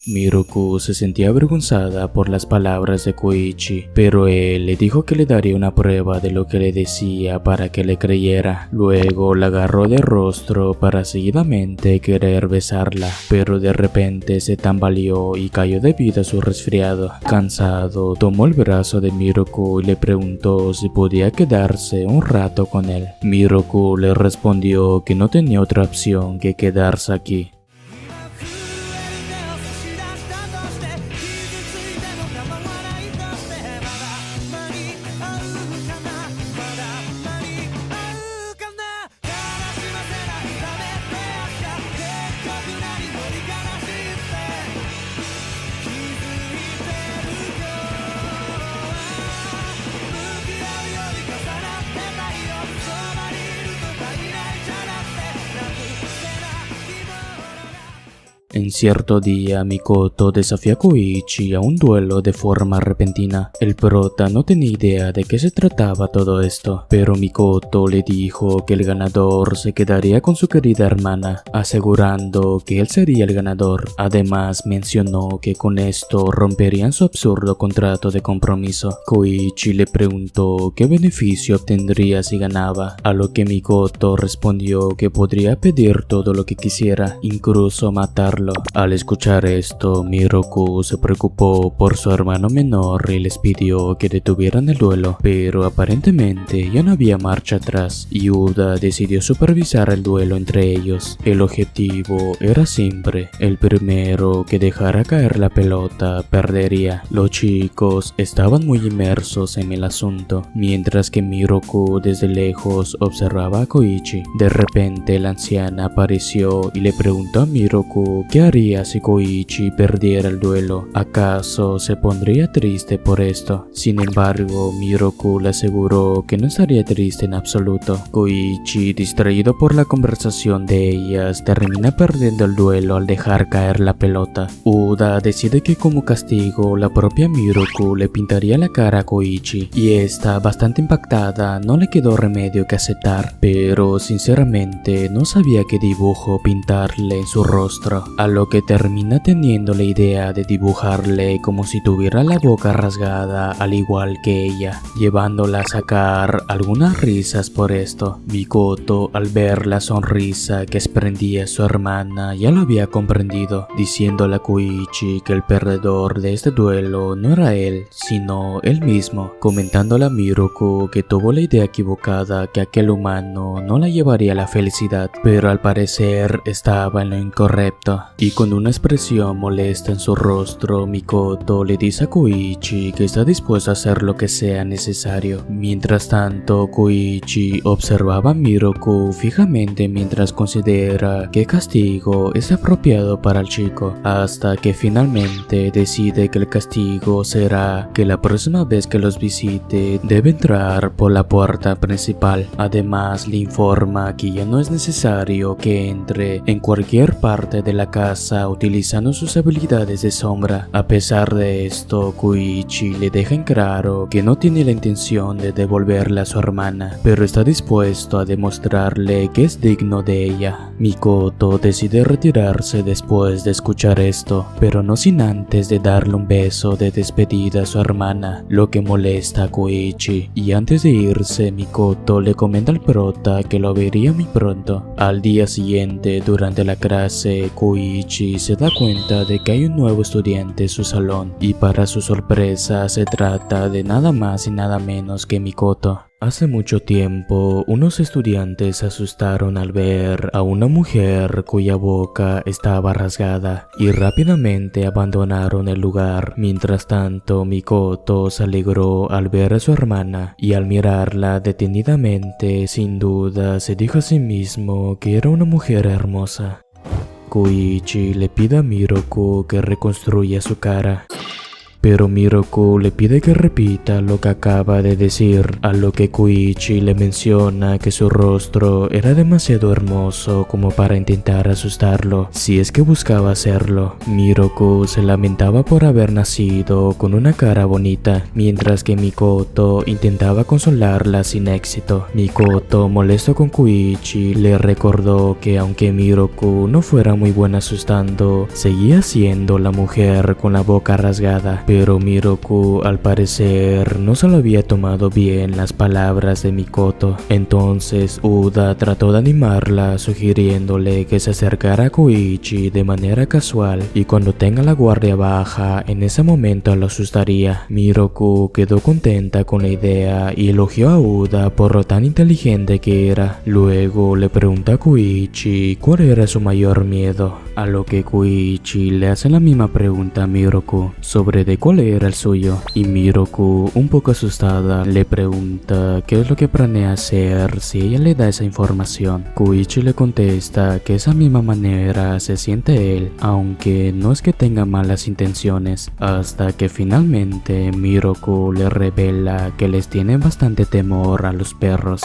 Miroku se sentía avergonzada por las palabras de Koichi, pero él le dijo que le daría una prueba de lo que le decía para que le creyera. Luego la agarró de rostro para seguidamente querer besarla, pero de repente se tambaleó y cayó debido a su resfriado. Cansado, tomó el brazo de Miroku y le preguntó si podía quedarse un rato con él. Miroku le respondió que no tenía otra opción que quedarse aquí. En cierto día, Mikoto desafió a Koichi a un duelo de forma repentina. El prota no tenía idea de qué se trataba todo esto, pero Mikoto le dijo que el ganador se quedaría con su querida hermana, asegurando que él sería el ganador. Además, mencionó que con esto romperían su absurdo contrato de compromiso. Koichi le preguntó qué beneficio obtendría si ganaba, a lo que Mikoto respondió que podría pedir todo lo que quisiera, incluso matarlo. Al escuchar esto, Miroku se preocupó por su hermano menor y les pidió que detuvieran el duelo, pero aparentemente ya no había marcha atrás y Uda decidió supervisar el duelo entre ellos. El objetivo era simple: el primero que dejara caer la pelota perdería. Los chicos estaban muy inmersos en el asunto, mientras que Miroku desde lejos observaba a Koichi. De repente la anciana apareció y le preguntó a Miroku ¿qué haría si Koichi perdiera el duelo? ¿Acaso se pondría triste por esto? Sin embargo, Miroku le aseguró que no estaría triste en absoluto. Koichi, distraído por la conversación de ellas, termina perdiendo el duelo al dejar caer la pelota. Uda decide que como castigo, la propia Miroku le pintaría la cara a Koichi, y esta, bastante impactada, no le quedó remedio que aceptar, pero sinceramente no sabía qué dibujo pintarle en su rostro, a lo que termina teniendo la idea de dibujarle como si tuviera la boca rasgada al igual que ella, llevándola a sacar algunas risas por esto. Mikoto, al ver la sonrisa que desprendía su hermana, ya lo había comprendido, diciéndole a Koichi que el perdedor de este duelo no era él, sino él mismo, comentándole a Miroku que tuvo la idea equivocada, que aquel humano no la llevaría a la felicidad, pero al parecer estaba en lo incorrecto. Y con una expresión molesta en su rostro, Mikoto le dice a Koichi que está dispuesto a hacer lo que sea necesario. Mientras tanto, Koichi observaba a Miroku fijamente mientras considera qué castigo es apropiado para el chico, hasta que finalmente decide que el castigo será que la próxima vez que los visite debe entrar por la puerta principal. Además, le informa que ya no es necesario que entre en cualquier parte de la casa utilizando sus habilidades de sombra. A pesar de esto, Koichi le deja en claro que no tiene la intención de devolverle a su hermana, pero está dispuesto a demostrarle que es digno de ella. Mikoto decide retirarse después de escuchar esto, pero no sin antes de darle un beso de despedida a su hermana, lo que molesta a Koichi, y antes de irse, Mikoto le comenta al prota que lo vería muy pronto. Al día siguiente, durante la clase, Koichi se da cuenta de que hay un nuevo estudiante en su salón, y para su sorpresa se trata de nada más y nada menos que Mikoto. Hace mucho tiempo, unos estudiantes se asustaron al ver a una mujer cuya boca estaba rasgada y rápidamente abandonaron el lugar. Mientras tanto, Mikoto se alegró al ver a su hermana y al mirarla detenidamente, sin duda se dijo a sí mismo que era una mujer hermosa. Koichi le pide a Miroku que reconstruya su cara. pero Miroku le pide que repita lo que acaba de decir, a lo que Koichi le menciona que su rostro era demasiado hermoso como para intentar asustarlo, si es que buscaba hacerlo. Miroku se lamentaba por haber nacido con una cara bonita, mientras que Mikoto intentaba consolarla sin éxito. Mikoto, molesto con Koichi, le recordó que aunque Miroku no fuera muy buena asustando, seguía siendo la mujer con la boca rasgada. Pero Miroku al parecer no se lo había tomado bien las palabras de Mikoto. Entonces Uda trató de animarla, sugiriéndole que se acercara a Koichi de manera casual y cuando tenga la guardia baja, en ese momento lo asustaría. Miroku quedó contenta con la idea y elogió a Uda por lo tan inteligente que era. Luego le pregunta a Koichi cuál era su mayor miedo, a lo que Koichi le hace la misma pregunta a Miroku sobre de cuál era el suyo, y Miroku, un poco asustada, le pregunta qué es lo que planea hacer si ella le da esa información. Koichi le contesta que esa misma manera se siente él, aunque no es que tenga malas intenciones, hasta que finalmente Miroku le revela que les tiene bastante temor a los perros,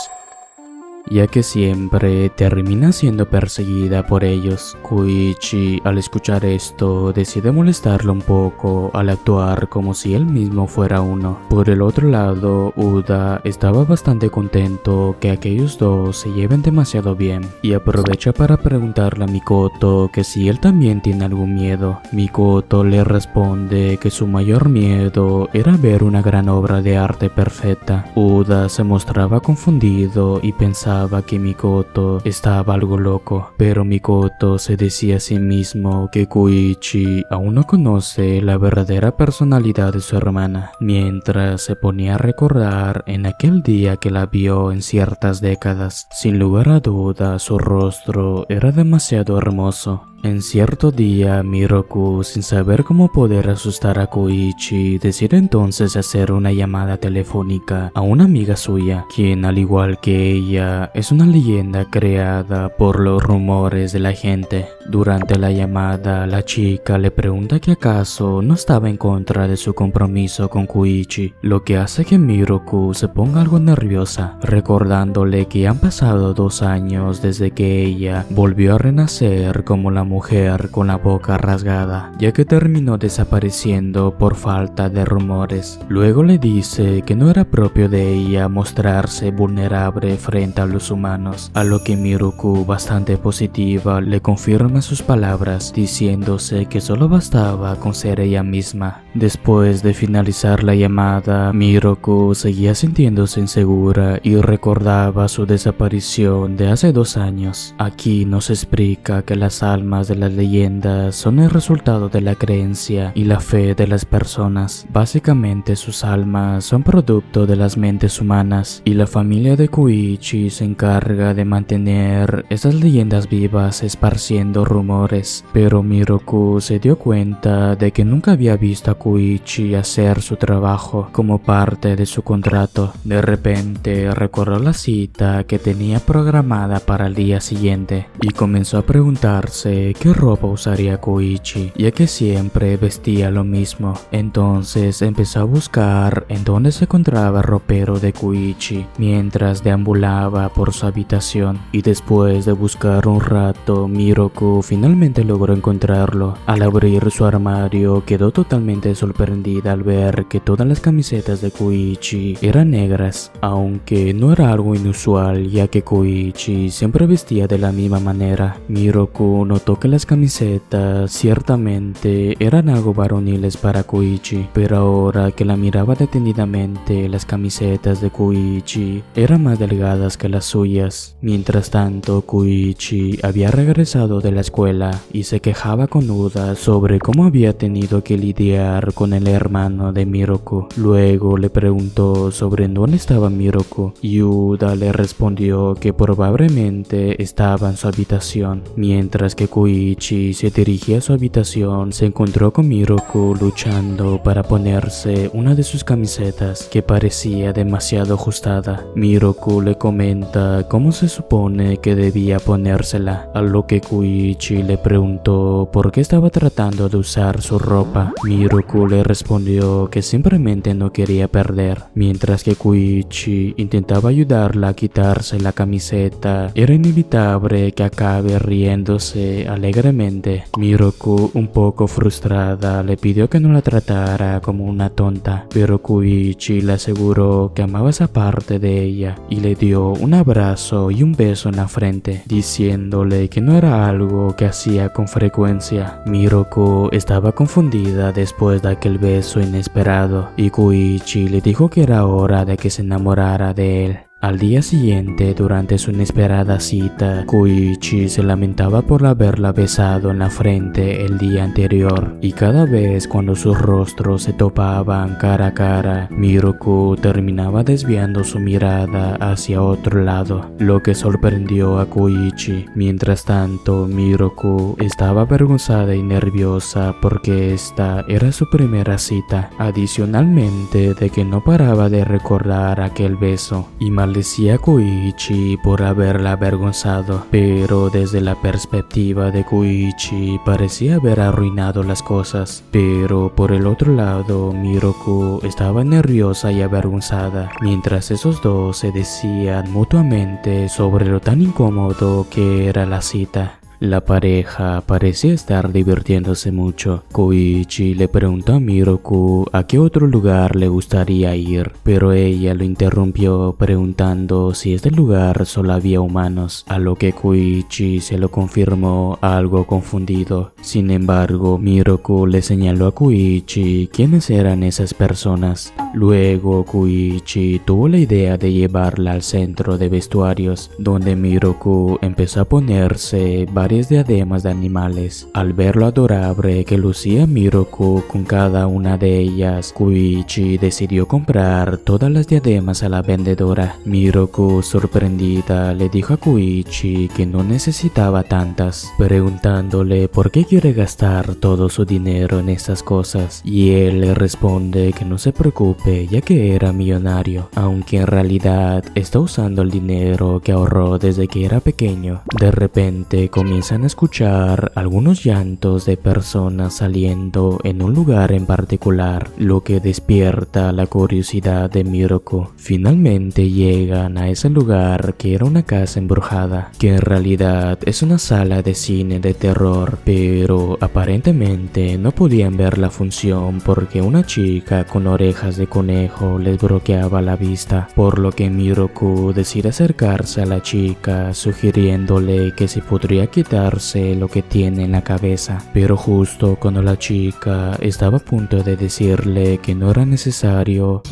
ya que siempre termina siendo perseguida por ellos. Koichi, al escuchar esto, decide molestarlo un poco al actuar como si él mismo fuera uno. Por el otro lado, Uda estaba bastante contento que aquellos dos se lleven demasiado bien y aprovecha para preguntarle a Mikoto que si él también tiene algún miedo. Mikoto le responde que su mayor miedo era ver una gran obra de arte perfecta. Uda se mostraba confundido y pensaba que Mikoto estaba algo loco, pero Mikoto se decía a sí mismo que Koichi aún no conoce la verdadera personalidad de su hermana, mientras se ponía a recordar en aquel día que la vio en ciertas décadas. Sin lugar a duda, su rostro era demasiado hermoso. En cierto día, Miroku, sin saber cómo poder asustar a Koichi, decide entonces hacer una llamada telefónica a una amiga suya, quien al igual que ella, es una leyenda creada por los rumores de la gente. Durante la llamada, la chica le pregunta que acaso no estaba en contra de su compromiso con Koichi, lo que hace que Miroku se ponga algo nerviosa, recordándole que han pasado 2 años desde que ella volvió a renacer como la mujer con la boca rasgada, ya que terminó desapareciendo por falta de rumores. Luego le dice que no era propio de ella mostrarse vulnerable frente a los humanos, a lo que Miroku, bastante positiva, le confirma sus palabras, diciéndose que solo bastaba con ser ella misma. Después de finalizar la llamada, Miroku seguía sintiéndose insegura y recordaba su desaparición de hace 2 años. Aquí nos explica que las almas de las leyendas son el resultado de la creencia y la fe de las personas. Básicamente, sus almas son producto de las mentes humanas, y la familia de Koichi se encarga de mantener esas leyendas vivas esparciendo rumores. Pero Miroku se dio cuenta de que nunca había visto a Koichi hacer su trabajo como parte de su contrato. De repente recordó la cita que tenía programada para el día siguiente y comenzó a preguntarse qué ropa usaría Koichi, ya que siempre vestía lo mismo. Entonces empezó a buscar en dónde se encontraba el ropero de Koichi mientras deambulaba por su habitación, y después de buscar un rato, Miroku finalmente logró encontrarlo. Al abrir su armario, quedó totalmente sorprendida al ver que todas las camisetas de Koichi eran negras, aunque no era algo inusual, ya que Koichi siempre vestía de la misma manera. Miroku notó que las camisetas ciertamente eran algo varoniles para Koichi, pero ahora que la miraba detenidamente, las camisetas de Koichi eran más delgadas que las suyas. Mientras tanto, Koichi había regresado de la escuela y se quejaba con Uda sobre cómo había tenido que lidiar con el hermano de Miroku. Luego le preguntó sobre dónde estaba Miroku y Uda le respondió que probablemente estaba en su habitación, mientras que Koichi Koichi se dirigía a su habitación, se encontró con Miroku luchando para ponerse una de sus camisetas que parecía demasiado ajustada. Miroku le comenta cómo se supone que debía ponérsela, a lo que Koichi le preguntó por qué estaba tratando de usar su ropa. Miroku le respondió que simplemente no quería perder. Mientras que Koichi intentaba ayudarla a quitarse la camiseta, era inevitable que acabe riéndose alegremente. Miroku, un poco frustrada, le pidió que no la tratara como una tonta, pero Koichi le aseguró que amaba esa parte de ella y le dio un abrazo y un beso en la frente, diciéndole que no era algo que hacía con frecuencia. Miroku estaba confundida después de aquel beso inesperado y Koichi le dijo que era hora de que se enamorara de él. Al día siguiente, durante su inesperada cita, Koichi se lamentaba por haberla besado en la frente el día anterior, y cada vez cuando sus rostros se topaban cara a cara, Miroku terminaba desviando su mirada hacia otro lado, lo que sorprendió a Koichi. Mientras tanto, Miroku estaba avergonzada y nerviosa porque esta era su primera cita, adicionalmente de que no paraba de recordar aquel beso, y maldecía a Koichi por haberla avergonzado, pero desde la perspectiva de Koichi parecía haber arruinado las cosas. Pero por el otro lado, Miroku estaba nerviosa y avergonzada, mientras esos dos se decían mutuamente sobre lo tan incómodo que era la cita. La pareja parecía estar divirtiéndose mucho. Koichi le preguntó a Miroku a qué otro lugar le gustaría ir, pero ella lo interrumpió preguntando si este lugar solo había humanos, a lo que Koichi se lo confirmó algo confundido. Sin embargo, Miroku le señaló a Koichi quiénes eran esas personas. Luego Koichi tuvo la idea de llevarla al centro de vestuarios, donde Miroku empezó a ponerse varias diademas de animales. Al ver lo adorable que lucía Miroku con cada una de ellas, Koichi decidió comprar todas las diademas a la vendedora. Miroku, sorprendida, le dijo a Koichi que no necesitaba tantas, preguntándole por qué quiere gastar todo su dinero en estas cosas, y él le responde que no se preocupe ya que era millonario, aunque en realidad está usando el dinero que ahorró desde que era pequeño. De repente comienzan a escuchar algunos llantos de personas saliendo en un lugar en particular, lo que despierta la curiosidad de Miroku. Finalmente llegan a ese lugar que era una casa embrujada, que en realidad es una sala de cine de terror, pero aparentemente no podían ver la función porque una chica con orejas de conejo les bloqueaba la vista, por lo que Miroku decide acercarse a la chica sugiriéndole que se podría quitarse lo que tiene en la cabeza, pero justo cuando la chica estaba a punto de decirle que no era necesario,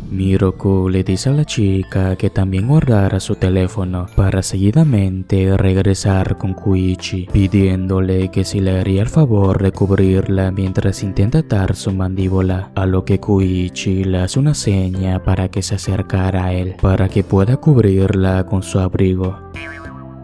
Miroku le dice a la chica que también guardara su teléfono para seguidamente regresar con Koichi, pidiéndole que si le haría el favor de cubrirla mientras intenta atar su mandíbula, a lo que Koichi le hace una seña para que se acercara a él, para que pueda cubrirla con su abrigo.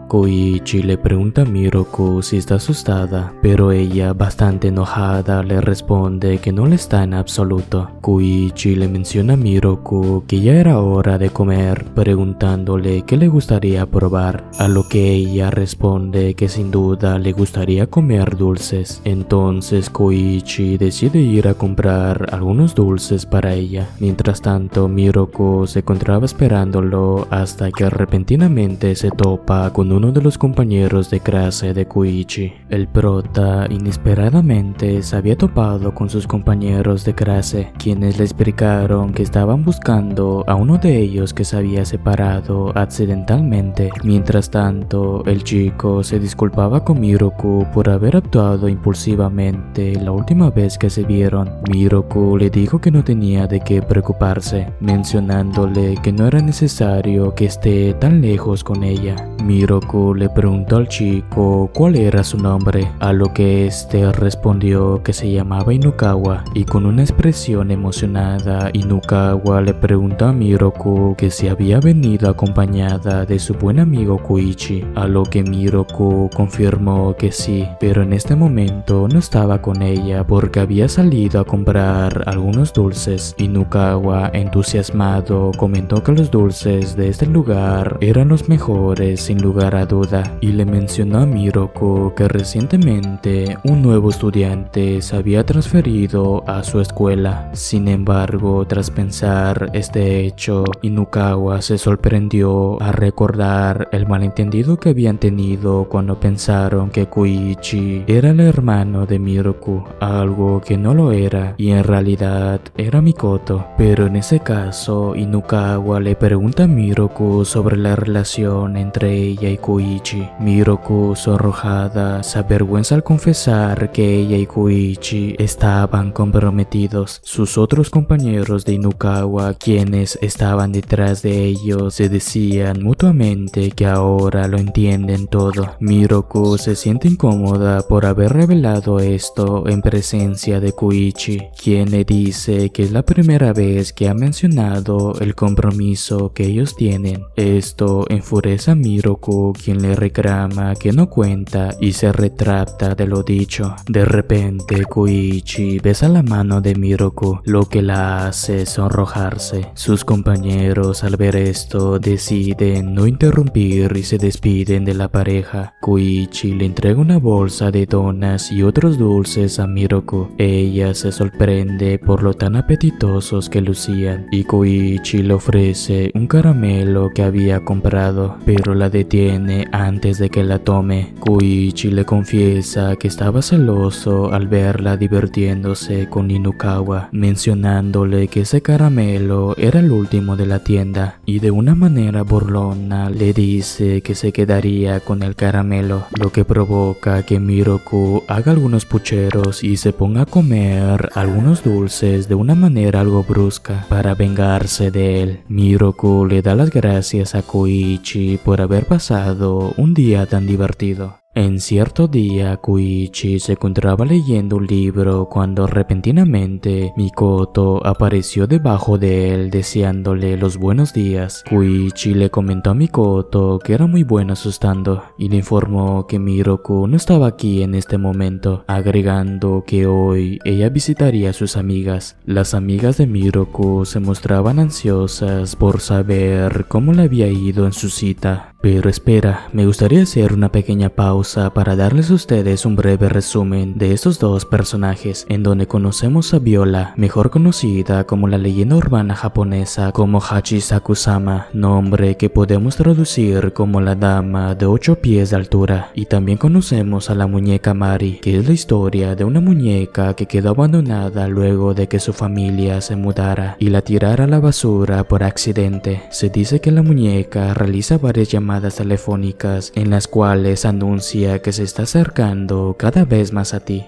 Koichi le pregunta a Miroku si está asustada, pero ella, bastante enojada, le responde que no le está en absoluto. Koichi le menciona a Miroku que ya era hora de comer, preguntándole qué le gustaría probar, a lo que ella responde que sin duda le gustaría comer dulces. Entonces Koichi decide ir a comprar algunos dulces para ella. Mientras tanto, Miroku se encontraba esperándolo hasta que repentinamente se topa con uno de los compañeros de clase de Koichi. El prota inesperadamente se había topado con sus compañeros de clase, quienes le explicaron que estaban buscando a uno de ellos que se había separado accidentalmente. Mientras tanto, el chico se disculpaba con Miroku por haber actuado impulsivamente la última vez que se vieron. Miroku le dijo que no tenía de qué preocuparse, mencionándole que no era necesario que esté tan lejos con ella. Miroku Miroku le preguntó al chico cuál era su nombre, a lo que este respondió que se llamaba Inukawa, y con una expresión emocionada Inukawa le preguntó a Miroku que si había venido acompañada de su buen amigo Koichi, a lo que Miroku confirmó que sí, pero en este momento no estaba con ella porque había salido a comprar algunos dulces. Inukawa, entusiasmado, comentó que los dulces de este lugar eran los mejores sin lugar a duda, y le mencionó a Miroku que recientemente un nuevo estudiante se había transferido a su escuela. Sin embargo, tras pensar este hecho, Inukawa se sorprendió a recordar el malentendido que habían tenido cuando pensaron que Koichi era el hermano de Miroku, algo que no lo era y en realidad era Mikoto. Pero en ese caso, Inukawa le pregunta a Miroku sobre la relación entre ella y Koichi. Miroku, sonrojada, se avergüenza al confesar que ella y Koichi estaban comprometidos. Sus otros compañeros de Inukawa, quienes estaban detrás de ellos, se decían mutuamente que ahora lo entienden todo. Miroku se siente incómoda por haber revelado esto en presencia de Koichi, quien le dice que es la primera vez que ha mencionado el compromiso que ellos tienen. Esto enfurece a Miroku, quien le reclama que no cuenta y se retracta de lo dicho. De repente, Koichi besa la mano de Miroku, lo que la hace sonrojarse. Sus compañeros, al ver esto, deciden no interrumpir y se despiden de la pareja. Koichi le entrega una bolsa de donas y otros dulces a Miroku. Ella se sorprende por lo tan apetitosos que lucían, y Koichi le ofrece un caramelo que había comprado, pero la detiene antes de que la tome. Koichi le confiesa que estaba celoso al verla divirtiéndose con Inukawa, mencionándole que ese caramelo era el último de la tienda, y de una manera burlona le dice que se quedaría con el caramelo, lo que provoca que Miroku haga algunos pucheros y se ponga a comer algunos dulces de una manera algo brusca para vengarse de él. Miroku le da las gracias a Koichi por haber pasado un día tan divertido. En cierto día, Koichi se encontraba leyendo un libro cuando repentinamente Mikoto apareció debajo de él deseándole los buenos días. Koichi le comentó a Mikoto que era muy bueno asustando y le informó que Miroku no estaba aquí en este momento, agregando que hoy ella visitaría a sus amigas. Las amigas de Miroku se mostraban ansiosas por saber cómo le había ido en su cita. Pero espera, me gustaría hacer una pequeña pausa para darles a ustedes un breve resumen de estos dos personajes, en donde conocemos a Viola, mejor conocida como la leyenda urbana japonesa como Hachisaku-sama, nombre que podemos traducir como la dama de 8 pies de altura, y también conocemos a la muñeca Mari, que es la historia de una muñeca que quedó abandonada luego de que su familia se mudara y la tirara a la basura por accidente. Se dice que la muñeca realiza varias llamadas telefónicas en las cuales anuncia que se está acercando cada vez más a ti.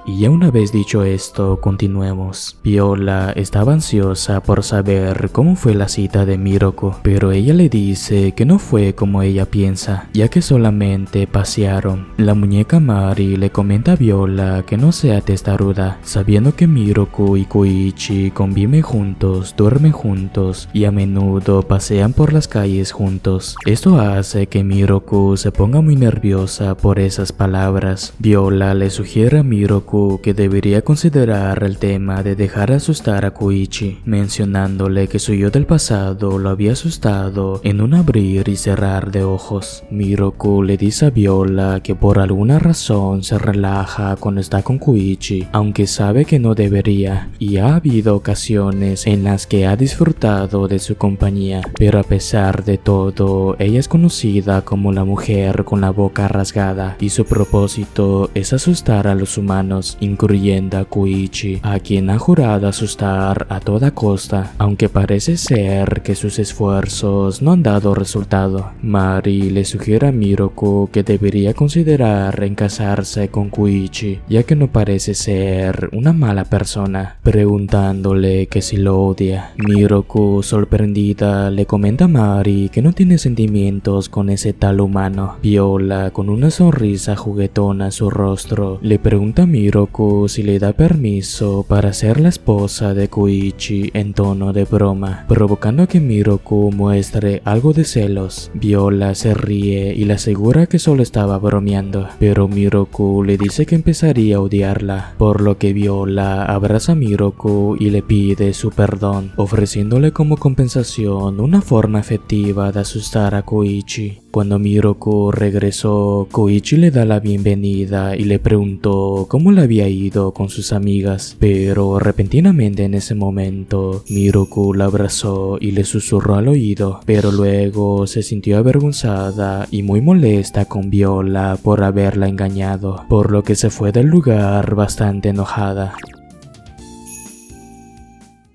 Y ya una vez dicho esto, continuemos. Viola estaba ansiosa por saber cómo fue la cita de Miroku, pero ella le dice que no fue como ella piensa, ya que solamente pasearon. La muñeca Mari le comenta a Viola que no sea testaruda, sabiendo que Miroku y Koichi conviven juntos, duermen juntos y a menudo pasean por las calles juntos. Esto hace que Miroku se ponga muy nerviosa por esas palabras. Viola le sugiere a Miroku que debería considerar el tema de dejar asustar a Koichi, mencionándole que su yo del pasado lo había asustado en un abrir y cerrar de ojos. Miroku le dice a Viola que por alguna razón se relaja cuando está con Koichi, aunque sabe que no debería, y ha habido ocasiones en las que ha disfrutado de su compañía, pero a pesar de todo, ella es conocida como la mujer con la boca rasgada, y su propósito es asustar a los humanos humanos, incluyendo a Koichi, a quien ha jurado asustar a toda costa, aunque parece ser que sus esfuerzos no han dado resultado. Mari le sugiere a Miroku que debería considerar en casarse con Koichi, ya que no parece ser una mala persona, preguntándole que si lo odia. Miroku, sorprendida, le comenta a Mari que no tiene sentimientos con ese tal humano. Viola, con una sonrisa juguetona en su rostro, le pregunta a Miroku si le da permiso para ser la esposa de Koichi en tono de broma, provocando que Miroku muestre algo de celos. Viola se ríe y le asegura que solo estaba bromeando, pero Miroku le dice que empezaría a odiarla, por lo que Viola abraza a Miroku y le pide su perdón, ofreciéndole como compensación una forma efectiva de asustar a Koichi. Cuando Miroku regresó, Koichi le da la bienvenida y le preguntó cómo le había ido con sus amigas, pero repentinamente en ese momento, Miroku la abrazó y le susurró al oído, pero luego se sintió avergonzada y muy molesta con Viola por haberla engañado, por lo que se fue del lugar bastante enojada.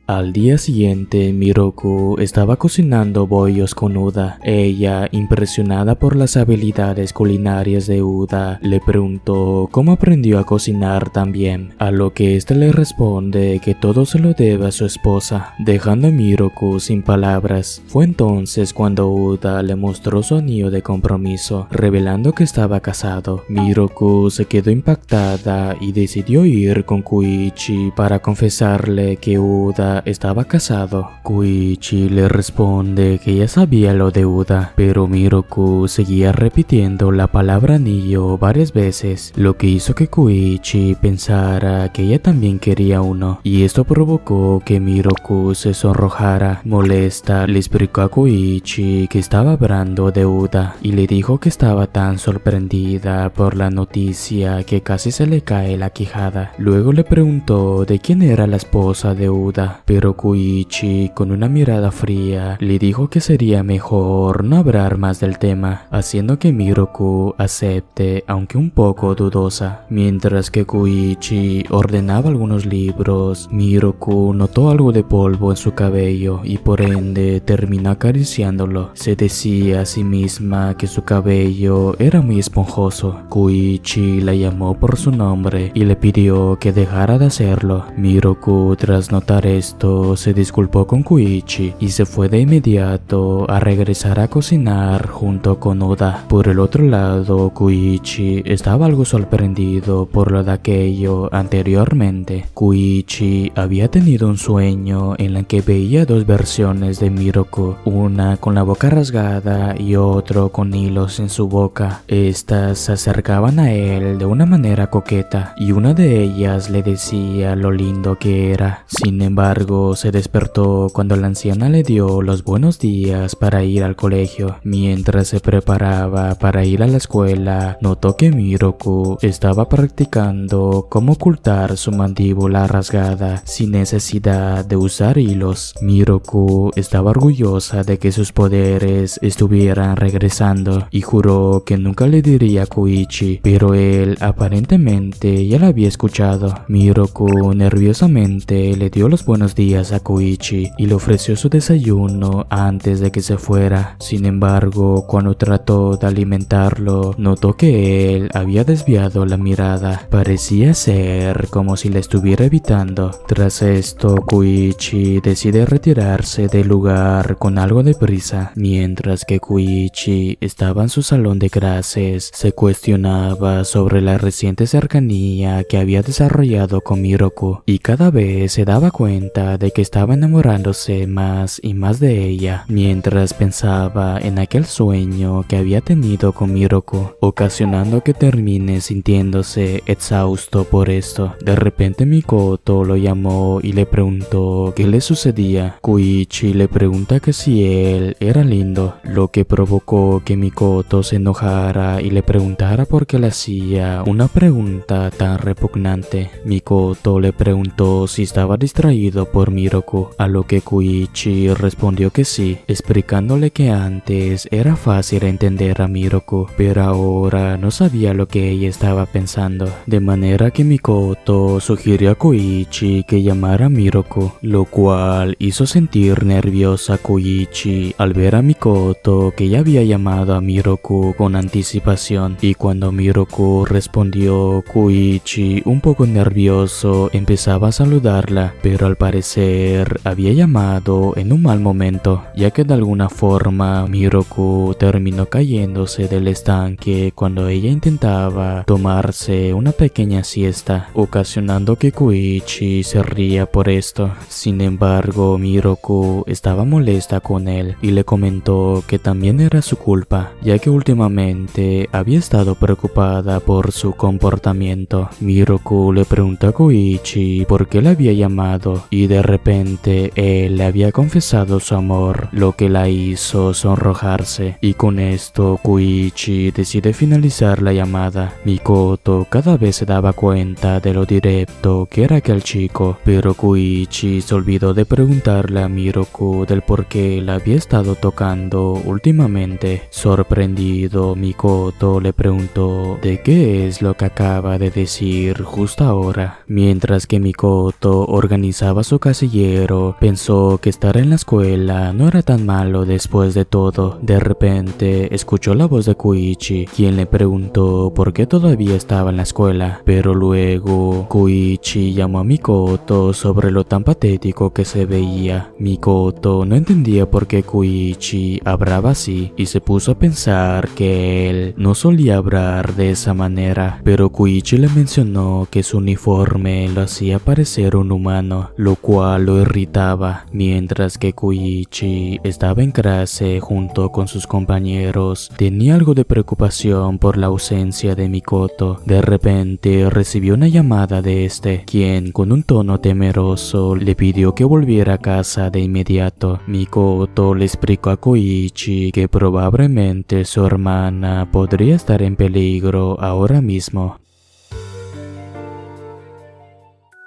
Al día siguiente, Miroku estaba cocinando bollos con Uda. Ella, impresionada por las habilidades culinarias de Uda, le preguntó cómo aprendió a cocinar tan bien, a lo que éste le responde que todo se lo debe a su esposa, dejando a Miroku sin palabras. Fue entonces cuando Uda le mostró su anillo de compromiso, revelando que estaba casado. Miroku se quedó impactada y decidió ir con Koichi para confesarle que Uda estaba casado. Koichi le responde que ya sabía lo de Uda, pero Miroku seguía repitiendo la palabra anillo varias veces, lo que hizo que Koichi pensara que ella también quería uno, y esto provocó que Miroku se sonrojara. Molesta, le explicó a Koichi que estaba hablando de Uda y le dijo que estaba tan sorprendida por la noticia que casi se le cae la quijada. Luego le preguntó de quién era la esposa de Uda, pero Koichi, con una mirada fría, le dijo que sería mejor no hablar más del tema, haciendo que Miroku acepte, aunque un poco dudosa. Mientras que Koichi ordenaba algunos libros, Miroku notó algo de polvo en su cabello y por ende terminó acariciándolo. Se decía a sí misma que su cabello era muy esponjoso. Koichi la llamó por su nombre y le pidió que dejara de hacerlo. Miroku, tras notar esto, se disculpó con Koichi y se fue de inmediato a regresar a cocinar junto con Uda. Por el otro lado, Koichi estaba algo sorprendido por lo de aquello anteriormente. Koichi había tenido un sueño en el que veía dos versiones de Miroku, una con la boca rasgada y otro con hilos en su boca. Estas se acercaban a él de una manera coqueta y una de ellas le decía lo lindo que era. Sin embargo, se despertó cuando la anciana le dio los buenos días para ir al colegio. Mientras se preparaba para ir a la escuela, notó que Miroku estaba practicando cómo ocultar su mandíbula rasgada sin necesidad de usar hilos. Miroku estaba orgullosa de que sus poderes estuvieran regresando y juró que nunca le diría a Koichi, pero él aparentemente ya la había escuchado. Miroku nerviosamente le dio los buenos días a Koichi y le ofreció su desayuno antes de que se fuera. Sin embargo, cuando trató de alimentarlo, notó que él había desviado la mirada. Parecía ser como si la estuviera evitando. Tras esto, Koichi decide retirarse del lugar con algo de prisa. Mientras que Koichi estaba en su salón de clases, se cuestionaba sobre la reciente cercanía que había desarrollado con Miroku y cada vez se daba cuenta de que estaba enamorándose más y más de ella, mientras pensaba en aquel sueño que había tenido con Miroku, ocasionando que termine sintiéndose exhausto por esto. De repente Mikoto lo llamó y le preguntó qué le sucedía. Koichi le pregunta que si él era lindo, lo que provocó que Mikoto se enojara y le preguntara por qué le hacía una pregunta tan repugnante. Mikoto le preguntó si estaba distraído por Miroku, a lo que Koichi respondió que sí, explicándole que antes era fácil entender a Miroku, pero ahora no sabía lo que ella estaba pensando, de manera que Mikoto sugirió a Koichi que llamara a Miroku, lo cual hizo sentir nerviosa a Koichi al ver a Mikoto que ya había llamado a Miroku con anticipación, y cuando Miroku respondió, Koichi, un poco nervioso, empezaba a saludarla, pero al parecer había llamado en un mal momento, ya que de alguna forma Miroku terminó cayéndose del estanque cuando ella intentaba tomarse una pequeña siesta, ocasionando que Koichi se ría por esto. Sin embargo, Miroku estaba molesta con él y le comentó que también era su culpa, ya que últimamente había estado preocupada por su comportamiento. Miroku le preguntó a Koichi por qué la había llamado y de repente él le había confesado su amor, lo que la hizo sonrojarse, y con esto Koichi decide finalizar la llamada. Mikoto cada vez se daba cuenta de lo directo que era aquel chico, pero Koichi se olvidó de preguntarle a Miroku del por qué la había estado tocando últimamente. Sorprendido, Mikoto le preguntó de qué es lo que acaba de decir justo ahora. Mientras que Mikoto organizaba su casillero, pensó que estar en la escuela no era tan malo después de todo. De repente escuchó la voz de Koichi, quien le preguntó por qué todavía estaba en la escuela, pero luego Koichi llamó a Mikoto sobre lo tan patético que se veía. Mikoto no entendía por qué Koichi hablaba así y se puso a pensar que él no solía hablar de esa manera, pero Koichi le mencionó que su uniforme lo hacía parecer un humano, lo cual lo irritaba. Mientras que Koichi estaba en clase junto con sus compañeros, tenía algo de preocupación por la ausencia de Mikoto. De repente recibió una llamada de este, quien con un tono temeroso le pidió que volviera a casa de inmediato. Mikoto le explicó a Koichi que probablemente su hermana podría estar en peligro ahora mismo.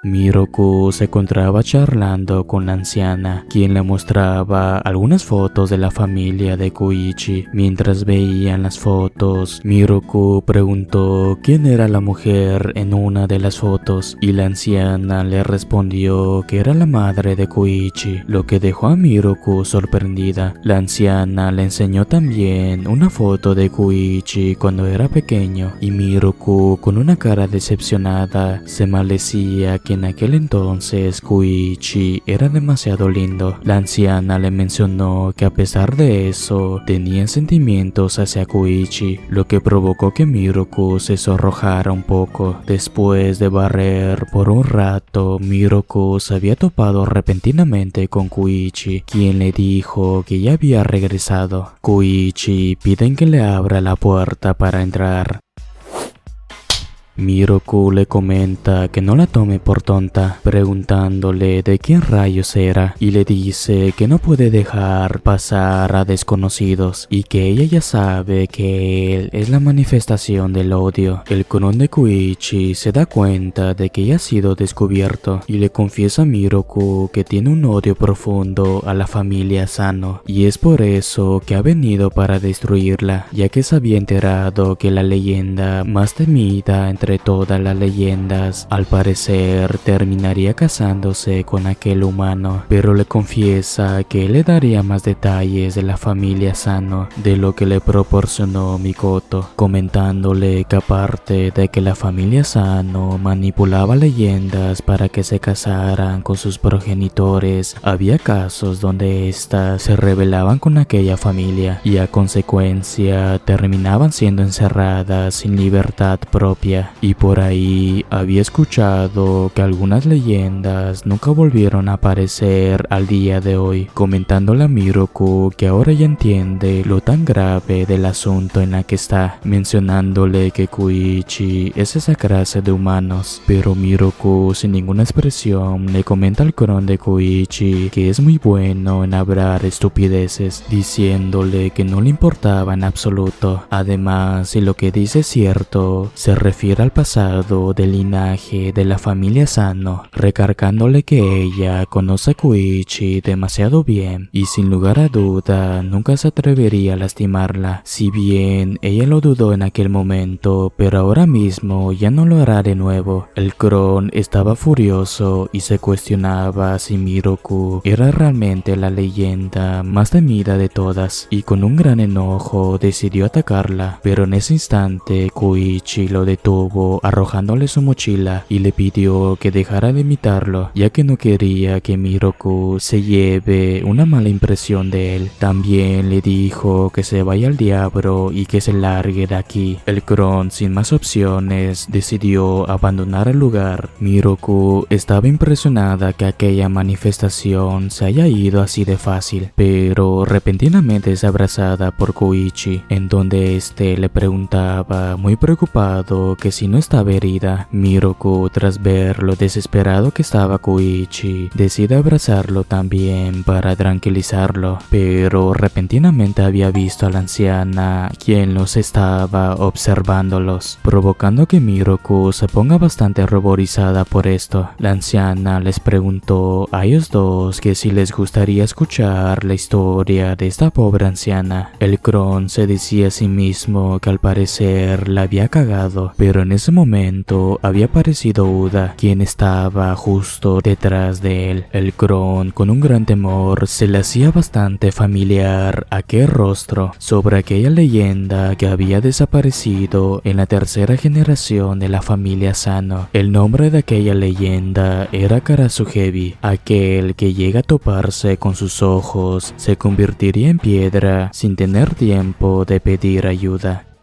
Miroku se encontraba charlando con la anciana, quien le mostraba algunas fotos de la familia de Koichi. Mientras veían las fotos, Miroku preguntó quién era la mujer en una de las fotos, y la anciana le respondió que era la madre de Koichi, lo que dejó a Miroku sorprendida. La anciana le enseñó también una foto de Koichi cuando era pequeño, y Miroku, con una cara decepcionada, se maldecía que en aquel entonces Koichi era demasiado lindo. La anciana le mencionó que a pesar de eso tenía sentimientos hacia Koichi, lo que provocó que Miroku se sonrojara un poco. Después de barrer por un rato, Miroku se había topado repentinamente con Koichi, quien le dijo que ya había regresado. Koichi pide que le abra la puerta para entrar. Miroku le comenta que no la tome por tonta, preguntándole de quién rayos era, y le dice que no puede dejar pasar a desconocidos y que ella ya sabe que él es la manifestación del odio. El clon de Koichi se da cuenta de que ya ha sido descubierto y le confiesa a Miroku que tiene un odio profundo a la familia Sano, y es por eso que ha venido para destruirla, ya que se había enterado que la leyenda más temida entre todas las leyendas al parecer terminaría casándose con aquel humano, pero le confiesa que le daría más detalles de la familia Sano de lo que le proporcionó Mikoto, comentándole que aparte de que la familia Sano manipulaba leyendas para que se casaran con sus progenitores, había casos donde éstas se rebelaban con aquella familia y a consecuencia terminaban siendo encerradas sin libertad propia. Y por ahí había escuchado que algunas leyendas nunca volvieron a aparecer al día de hoy, comentándole a Miroku que ahora ya entiende lo tan grave del asunto en la que está, mencionándole que Koichi es esa clase de humanos, pero Miroku sin ninguna expresión le comenta al clon de Koichi que es muy bueno en hablar estupideces, diciéndole que no le importaba en absoluto. Además, si lo que dice es cierto, se refiere al pasado del linaje de la familia Sano, recargándole que ella conoce a Koichi demasiado bien y sin lugar a duda nunca se atrevería a lastimarla. Si bien ella lo dudó en aquel momento, pero ahora mismo ya no lo hará de nuevo. El Cron estaba furioso y se cuestionaba si Miroku era realmente la leyenda más temida de todas, y con un gran enojo decidió atacarla, pero en ese instante Koichi lo detuvo arrojándole su mochila y le pidió que dejara de imitarlo, ya que no quería que Miroku se lleve una mala impresión de él. También le dijo que se vaya al diablo y que se largue de aquí. El Cron, sin más opciones, decidió abandonar el lugar. Miroku estaba impresionada que aquella manifestación se haya ido así de fácil, pero repentinamente es abrazada por Koichi, en donde este le preguntaba muy preocupado que si no estaba herida. Miroku, tras ver lo desesperado que estaba Koichi, decide abrazarlo también para tranquilizarlo, pero repentinamente había visto a la anciana, quien los estaba observándolos, provocando que Miroku se ponga bastante ruborizada por esto. La anciana les preguntó a ellos dos que si les gustaría escuchar la historia de esta pobre anciana. El Cron se decía a sí mismo que al parecer la había cagado, pero en ese momento había aparecido Uda, quien estaba justo detrás de él. El Cron, con un gran temor, se le hacía bastante familiar aquel rostro, sobre aquella leyenda que había desaparecido en la tercera generación de la familia Sano. El nombre de aquella leyenda era Karasuhebi, aquel que llega a toparse con sus ojos se convertiría en piedra sin tener tiempo de pedir ayuda.